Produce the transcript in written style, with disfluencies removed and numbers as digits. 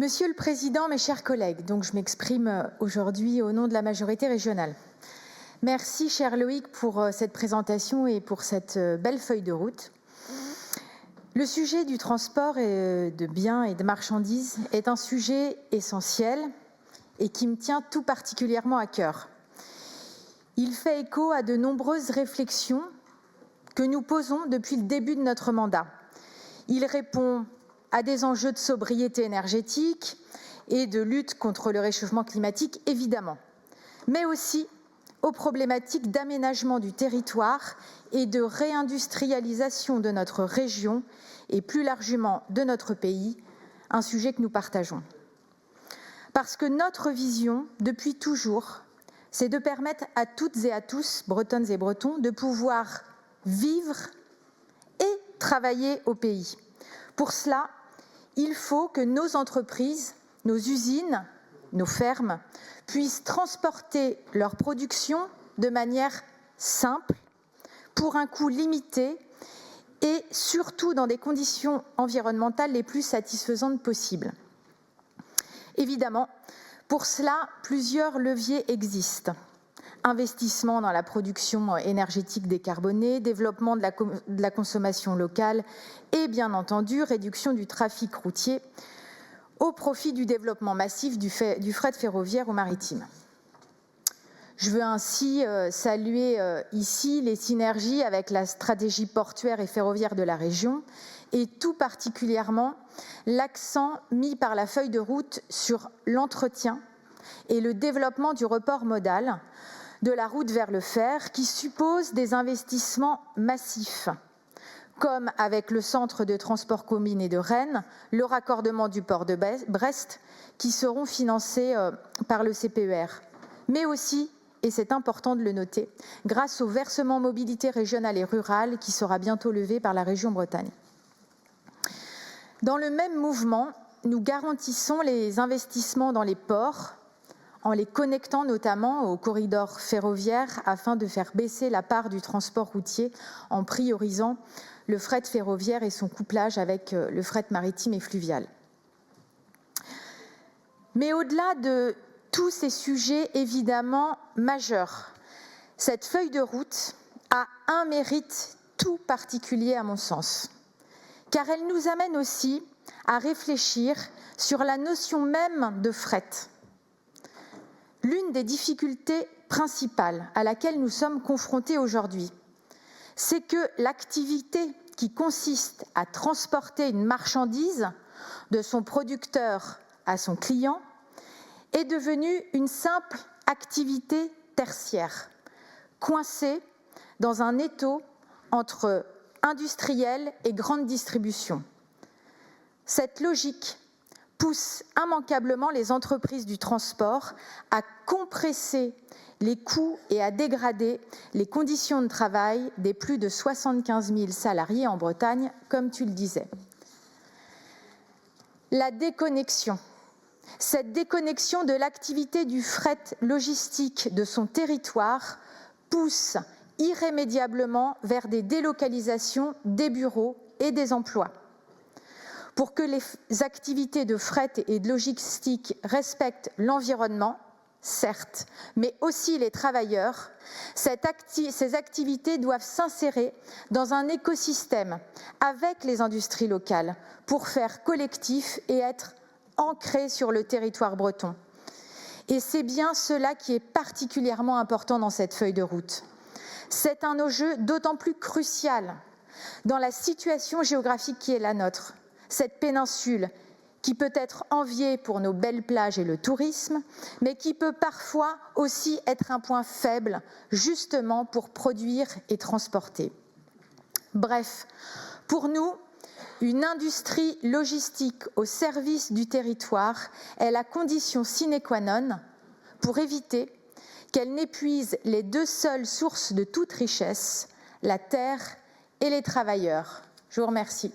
Monsieur le Président, mes chers collègues, donc je m'exprime aujourd'hui au nom de la majorité régionale. Merci, cher Loïc, pour cette présentation et pour cette belle feuille de route. Le sujet du transport de biens et de marchandises est un sujet essentiel et qui me tient tout particulièrement à cœur. Il fait écho à de nombreuses réflexions que nous posons depuis le début de notre mandat. Il répond à des enjeux de sobriété énergétique et de lutte contre le réchauffement climatique, évidemment, mais aussi aux problématiques d'aménagement du territoire et de réindustrialisation de notre région et plus largement de notre pays, un sujet que nous partageons. Parce que notre vision, depuis toujours, c'est de permettre à toutes et à tous, Bretonnes et Bretons, de pouvoir vivre et travailler au pays. Pour cela, il faut que nos entreprises, nos usines, nos fermes puissent transporter leur production de manière simple, pour un coût limité et surtout dans des conditions environnementales les plus satisfaisantes possibles. Évidemment, pour cela, plusieurs leviers existent. Investissement dans la production énergétique décarbonée, développement de la consommation locale et bien entendu réduction du trafic routier au profit du développement massif du fret ferroviaire ou maritime. Je veux ainsi saluer ici les synergies avec la stratégie portuaire et ferroviaire de la région et tout particulièrement l'accent mis par la feuille de route sur l'entretien et le développement du report modal de la route vers le fer qui suppose des investissements massifs, comme avec le centre de transport combiné de Rennes, le raccordement du port de Brest, qui seront financés par le CPER, mais aussi, et c'est important de le noter, grâce au versement mobilité régionale et rurale qui sera bientôt levé par la région Bretagne. Dans le même mouvement, nous garantissons les investissements dans les ports, en les connectant notamment au corridor ferroviaire afin de faire baisser la part du transport routier en priorisant le fret ferroviaire et son couplage avec le fret maritime et fluvial. Mais au-delà de tous ces sujets évidemment majeurs, cette feuille de route a un mérite tout particulier à mon sens, car elle nous amène aussi à réfléchir sur la notion même de fret. L'une des difficultés principales à laquelle nous sommes confrontés aujourd'hui, c'est que l'activité qui consiste à transporter une marchandise de son producteur à son client est devenue une simple activité tertiaire, coincée dans un étau entre industriel et grande distribution. Cette logique pousse immanquablement les entreprises du transport à compresser les coûts et à dégrader les conditions de travail des plus de 75 000 salariés en Bretagne, comme tu le disais. La déconnexion, cette déconnexion de l'activité du fret logistique de son territoire pousse irrémédiablement vers des délocalisations des bureaux et des emplois. Pour que les activités de fret et de logistique respectent l'environnement, certes, mais aussi les travailleurs, ces activités doivent s'insérer dans un écosystème avec les industries locales pour faire collectif et être ancrées sur le territoire breton. Et c'est bien cela qui est particulièrement important dans cette feuille de route. C'est un enjeu d'autant plus crucial dans la situation géographique qui est la nôtre. Cette péninsule qui peut être enviée pour nos belles plages et le tourisme, mais qui peut parfois aussi être un point faible, justement pour produire et transporter. Bref, pour nous, une industrie logistique au service du territoire est la condition sine qua non pour éviter qu'elle n'épuise les deux seules sources de toute richesse, la terre et les travailleurs. Je vous remercie.